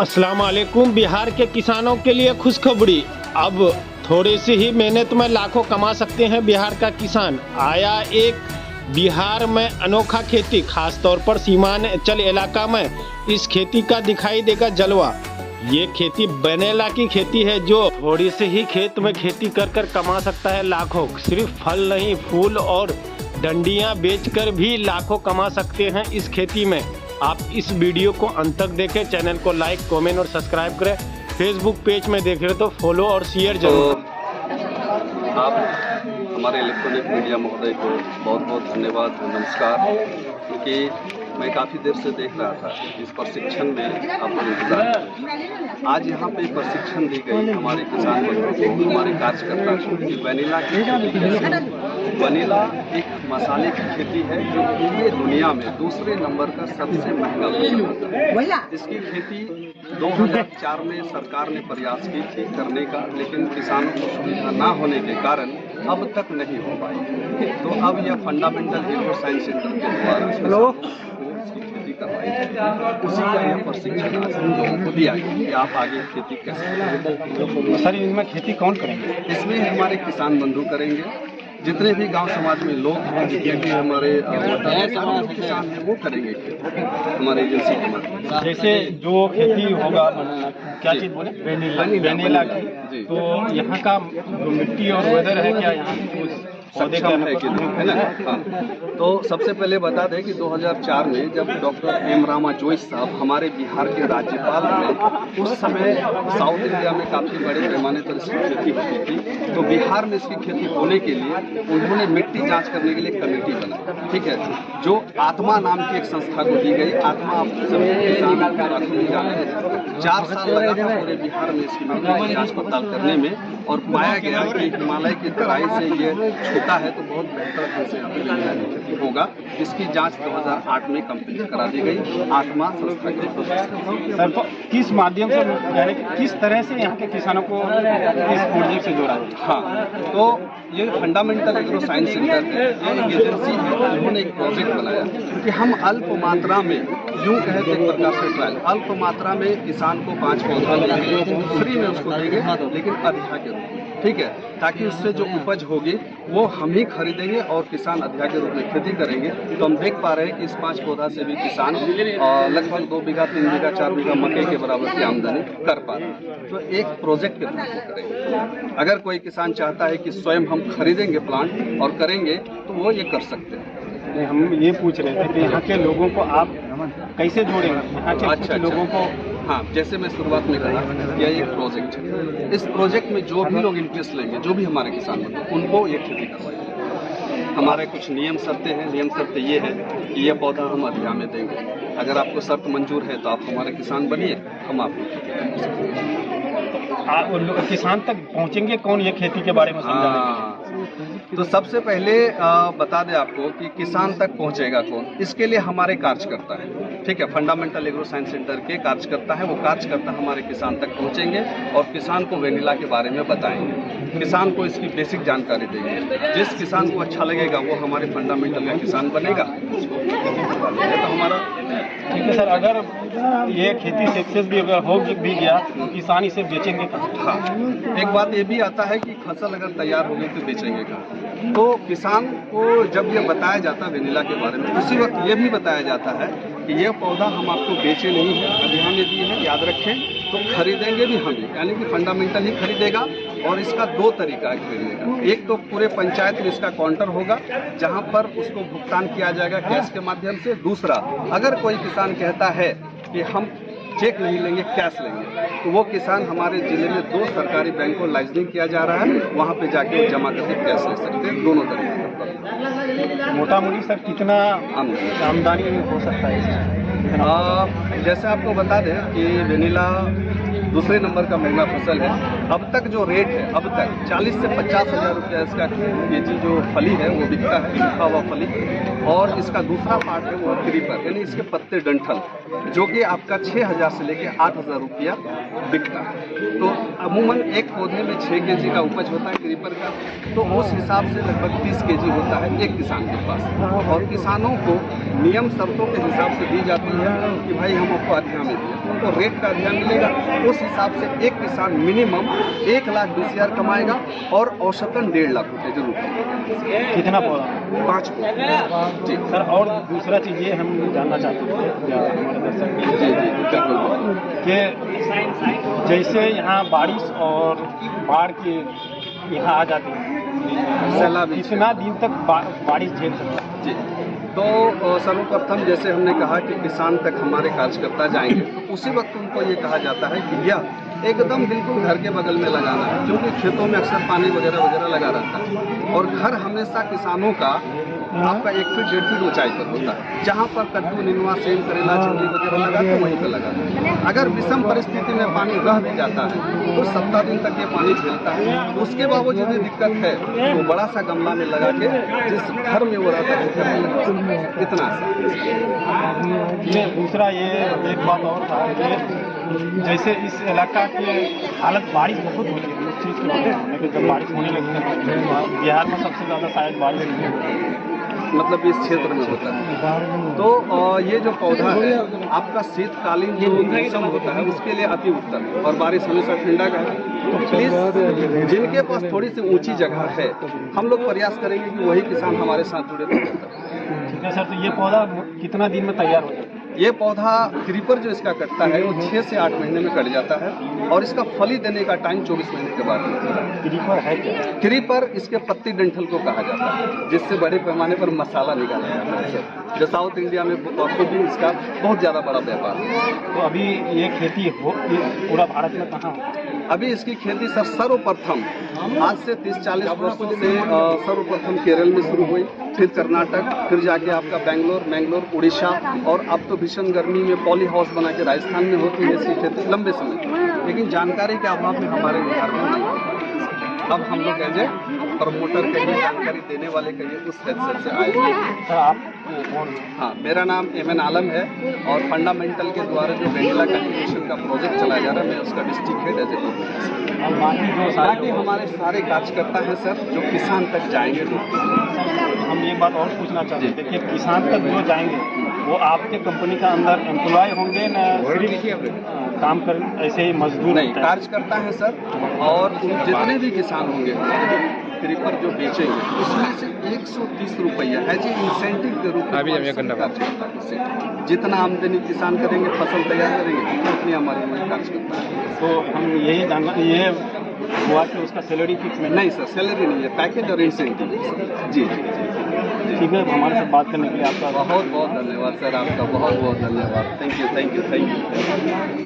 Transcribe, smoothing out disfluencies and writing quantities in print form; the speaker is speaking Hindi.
अस्सलाम वालेकुम। बिहार के किसानों के लिए खुशखबरी। अब थोड़ी सी ही मेहनत में लाखों कमा सकते हैं बिहार का किसान। आया एक बिहार में अनोखा खेती, खास तौर पर सीमांचल इलाका में इस खेती का दिखाई देगा जलवा। ये खेती वेनिला की खेती है, जो थोड़ी सी ही खेत में खेती कर कमा सकता है लाखों। सिर्फ फल नहीं, फूल और डंडियां बेचकर भी लाखों कमा सकते हैं इस खेती में। आप इस वीडियो को अंत तक देखें, चैनल को लाइक, कमेंट और सब्सक्राइब करें। फेसबुक पेज में देख रहे तो फॉलो और शेयर जरूर। तो आप हमारे इलेक्ट्रॉनिक मीडिया महोदय को बहुत बहुत धन्यवाद, नमस्कार। क्योंकि मैं काफ़ी देर से देख रहा था इस प्रशिक्षण में आप लोग इंतजार। आज यहाँ पे प्रशिक्षण दी गई हमारे किसान बंधुओं को, हमारे कार्यकर्ता को कि वेनिला की खेती कैसे। वेनिला एक मसाले की खेती है जो पूरी दुनिया में दूसरे नंबर का सबसे महंगा फल है। इसकी खेती 2004 में सरकार ने प्रयास की थी करने का, लेकिन किसानों को सुविधा ना होने के कारण अब तक नहीं हो पाई। तो अब यह फंडामेंटल एग्रो साइंस सेंटर के द्वारा इसकी खेती करवाई जाएगी। उसी का यह प्रशिक्षण आज हम लोगों को दिया गया कि आप आगे खेती कैसे करेंगे। सर, इनमें खेती कौन करेंगे? इसमें हमारे किसान बंधु करेंगे। जितने भी गांव समाज में लोग हैं, जितने भी हमारे किसान हैं, वो करेंगे हमारे एजेंसी के माध्यम। जैसे जो खेती होगा, क्या चीज बोले, वेनिला की, तो यहाँ का जो मिट्टी और वेदर है, क्या यहाँ पौधे का है कि नहीं, है ना? हाँ। तो सबसे पहले बता दें कि 2004 में जब डॉक्टर एम रामा जोइस साहब हमारे बिहार के राज्यपाल हुए, उस समय साउथ इंडिया में काफ़ी बड़े पैमाने पर इसकी खेती होती थी। तो बिहार में इसकी खेती होने के लिए उन्होंने मिट्टी जांच करने के लिए कमेटी बनाई, ठीक है, जो आत्मा नाम की एक संस्था को दी गई। आत्मा सभी किसान 4 साल लगा था पूरे बिहार में इसकी मिट्टी की जाँच पड़ताल करने में, और पाया गया कि हिमालय की तराई से ये छोटा है तो बहुत बेहतर ढंग से यहाँ पे होगा। इसकी जांच 2008 में कंप्लीट करा दी गई आत्मा संस्था के। सर, तो किस माध्यम से, यानी किस तरह से यहाँ के किसानों को इस प्रोजेक्ट से जोड़ा है? हाँ, तो ये फंडामेंटल एग्रो साइंस सेंटर है, ये एक एजेंसी है, उन्होंने एक प्रोजेक्ट बनाया कि हम अल्प मात्रा में, यूँ कहे तो एक प्रकार से ट्रायल, अल्प मात्रा में किसान को 5 पौधा देंगे, फ्री में उसको देंगे, लेकिन अधिया के रूप में, ठीक है, ताकि उससे जो उपज होगी वो हम ही खरीदेंगे और किसान अधिया के रूप में खेती करेंगे। तो हम देख पा रहे हैं कि इस 5 पौधा से भी किसान लगभग 2 बीघा, 3 बीघा, 4 बीघा मकई के बराबर की आमदनी कर पा रहे हैं। तो एक प्रोजेक्ट के रूप में करेंगे। अगर कोई किसान चाहता है कि स्वयं हम खरीदेंगे प्लांट और करेंगे, तो वो ये कर सकते हैं। हम ये पूछ रहे थे कि यहाँ के लोगों को आप कैसे जोड़ेंगे, यहाँ के अच्छा, लोगों को? हाँ, जैसे मैं शुरुआत में कहा, यह एक प्रोजेक्ट है। इस प्रोजेक्ट में जो भी लोग इंटरेस्ट लेंगे, जो भी हमारे किसान बंधु, उनको ये खेती करवाएंगे। हमारे कुछ नियम शर्तें हैं। नियम शर्तें ये है कि यह पौधा हम अधिया में देंगे। अगर आपको शर्त मंजूर है तो आप हमारे किसान बनिए, हम आपको खेती कर सकते हैं। किसान तक पहुँचेंगे कौन ये खेती के बारे में समझाएंगे? तो सबसे पहले बता दें आपको कि किसान तक पहुंचेगा कौन, इसके लिए हमारे कार्यकर्ता है, ठीक है, फंडामेंटल एग्रो साइंस सेंटर के कार्यकर्ता है। वो कार्यकर्ता हमारे किसान तक पहुंचेंगे और किसान को वेनिला के बारे में बताएंगे, किसान को इसकी बेसिक जानकारी देंगे। जिस किसान को अच्छा लगेगा वो हमारे फंडामेंटल का किसान बनेगा, उसको तो हमारा ठीक है। सर, अगर ये खेती सक्सेस भी अगर हो भी गया तो किसान इसे बेचेंगे कहाँ? हाँ, एक बात ये भी आता है कि फसल अगर तैयार हो गई तो बेचेंगे कहाँ। तो किसान को जब ये बताया जाता है वेनिला के बारे में, उसी वक्त ये भी बताया जाता है कि यह पौधा हम आपको बेचे नहीं है, अधिया में दिए हैं, याद रखें, तो खरीदेंगे भी हम, यानी कि फंडामेंटल ही खरीदेगा। और इसका 2 तरीका है खरीदने का। एक तो पूरे पंचायत में इसका काउंटर होगा, जहां पर उसको भुगतान किया जाएगा कैश के माध्यम से। दूसरा, अगर कोई किसान कहता है कि हम चेक नहीं लेंगे, कैश लेंगे, तो वो किसान हमारे जिले में 2 सरकारी बैंकों लाइसेंसिंग किया जा रहा है, वहाँ पे जाके वो जमा करके कैश ले सकते हैं। दोनों तरीके का मोटा मोटी सर कितना आमदनी हो सकता है? जैसे आपको बता दें कि वेनिला दूसरे नंबर का महंगा फसल है। अब तक जो रेट है, अब तक 40 से 50 हज़ार रुपया इसका केजी जो फली है वो बिकता है, सूखा हुआ फली। और इसका दूसरा पार्ट है वो क्रीपर, यानी इसके पत्ते डंठल, जो कि आपका 6,000 से लेके 8,000 रुपया बिकता है। तो अमूमन एक पौधे में 6 kg का उपज होता है क्रीपर का, तो उस हिसाब से लगभग 30 kg होता है एक किसान के पास। और किसानों को नियम शर्तों के हिसाब से दी जाती है कि भाई हम आपको अधिया में दें, उनको रेट का अधिया मिलेगा। उस हिसाब से एक किसान मिनिमम 1,20,000 कमाएगा और औसतन 1.5 लाख रुपये जरूर कमाएगा। कितना पौधा? 5 पौधे। जी सर, और दूसरा चीज़ ये हम जानना चाहते थे या हमारे दर्शक जी बिल्कुल कि जैसे यहाँ बारिश और बाढ़ के यहाँ आ जाती है, सैलाब कितना दिन तक बारिश झेल सकता है? जी, तो सर्वप्रथम जैसे हमने कहा कि किसान तक हमारे कार्यकर्ता जाएंगे, तो उसी वक्त उनको ये कहा जाता है कि यह एकदम बिल्कुल घर के बगल में लगाना है, क्योंकि खेतों में अक्सर पानी वगैरह वगैरह लगा रहता है। और घर हमेशा किसानों का आपका 1 फीट 1.5 फीट ऊंचाई पर होता है। जहाँ पर कद्दू, निनुआ, सेम, करेला, चिल्ली वगैरह लगाते हैं वहीं पर लगाते हैं। अगर विषम परिस्थिति में पानी रह भी जाता है तो 17 दिन तक ये पानी झेलता है। उसके बावजूद भी दिक्कत है तो बड़ा सा गमला में लगा के जिस घर में वो रहता है उस घर में लगा सकते हैं। इतना ये दूसरा ये एक बात और था कि जैसे इस इलाका की हालत बारिश बहुत होती है, उस चीज़ की वजह से, लेकिन जब बारिश होने लगती है बिहार में सबसे ज़्यादा शायद बारिश होती है, मतलब इस क्षेत्र में होता है। तो ये जो पौधा है आपका शीतकालीन जो मौसम होता है उसके लिए अति उत्तम है, और बारिश हमेशा ठंडा का है। तो प्लीज़ जिनके पास थोड़ी सी ऊंची जगह है, हम लोग प्रयास करेंगे कि वही किसान हमारे साथ जुड़े रहें। ठीक है सर, तो ये पौधा कितना दिन में तैयार हो जाता है? ये पौधा क्रीपर जो इसका कटता है वो 6 से 8 महीने में कट जाता है, और इसका फली देने का टाइम 24 महीने के बाद होता है। क्रीपर है क्या? क्रीपर इसके पत्ती डंठल को कहा जाता है, जिससे बड़े पैमाने पर मसाला निकाला जाता है। जो साउथ इंडिया में कुकिंग इसका बहुत ज़्यादा बड़ा व्यापार है। तो अभी ये खेती ये पूरा भारत में कहाँ हो? अभी इसकी खेती सर सर्वप्रथम आज से 30-40 वर्षों से सर्वप्रथम केरल में शुरू हुई, फिर कर्नाटक, फिर जाके आपका मैंगलोर, उड़ीसा, और अब तो भीषण गर्मी में पॉली हाउस बना के राजस्थान में होती है इसकी खेती लंबे समय। लेकिन जानकारी के अभाव में हमारे बिहार में नहीं होती। अब हम लोग एज ए प्रमोटर कहिए, जानकारी देने वाले कहिए, उस हैसियत से आए हैं। सर आप कौन? हाँ, मेरा नाम MN आलम है, और फंडामेंटल के द्वारा जो वेंडिला कल्टिवेशन का प्रोजेक्ट चलाया जा रहा है, मैं उसका डिस्ट्रिक्ट हेड एज ए। और बाकी जो बाकी हमारे सारे कार्यकर्ता हैं सर जो किसान तक जाएंगे। हम एक बात और पूछना चाहते थे कि किसान तक जो जाएंगे वो आपके कंपनी का अंदर एम्प्लॉय होंगे ना सिर्फ काम कर ऐसे ही मजदूर? नहीं, कार्यकर्ता हैं सर, और जितने भी किसान होंगे क्रीपर जो बेचेंगे उसमें से 130 रुपया एज ए इंसेंटिव के रूप में जितना आमदनी किसान करेंगे, फसल तैयार करेंगे, उतनी हमारी वही कार्यकर्ता है। तो हम यही जानना, ये हुआ कि उसका सैलरी फिक्स नहीं सर, सैलरी नहीं है, पैकेज और इंसेंटिव। जी जी ठीक है, हमारे साथ बात करने के लिए आपका बहुत बहुत धन्यवाद सर, आपका बहुत बहुत धन्यवाद। Thank you.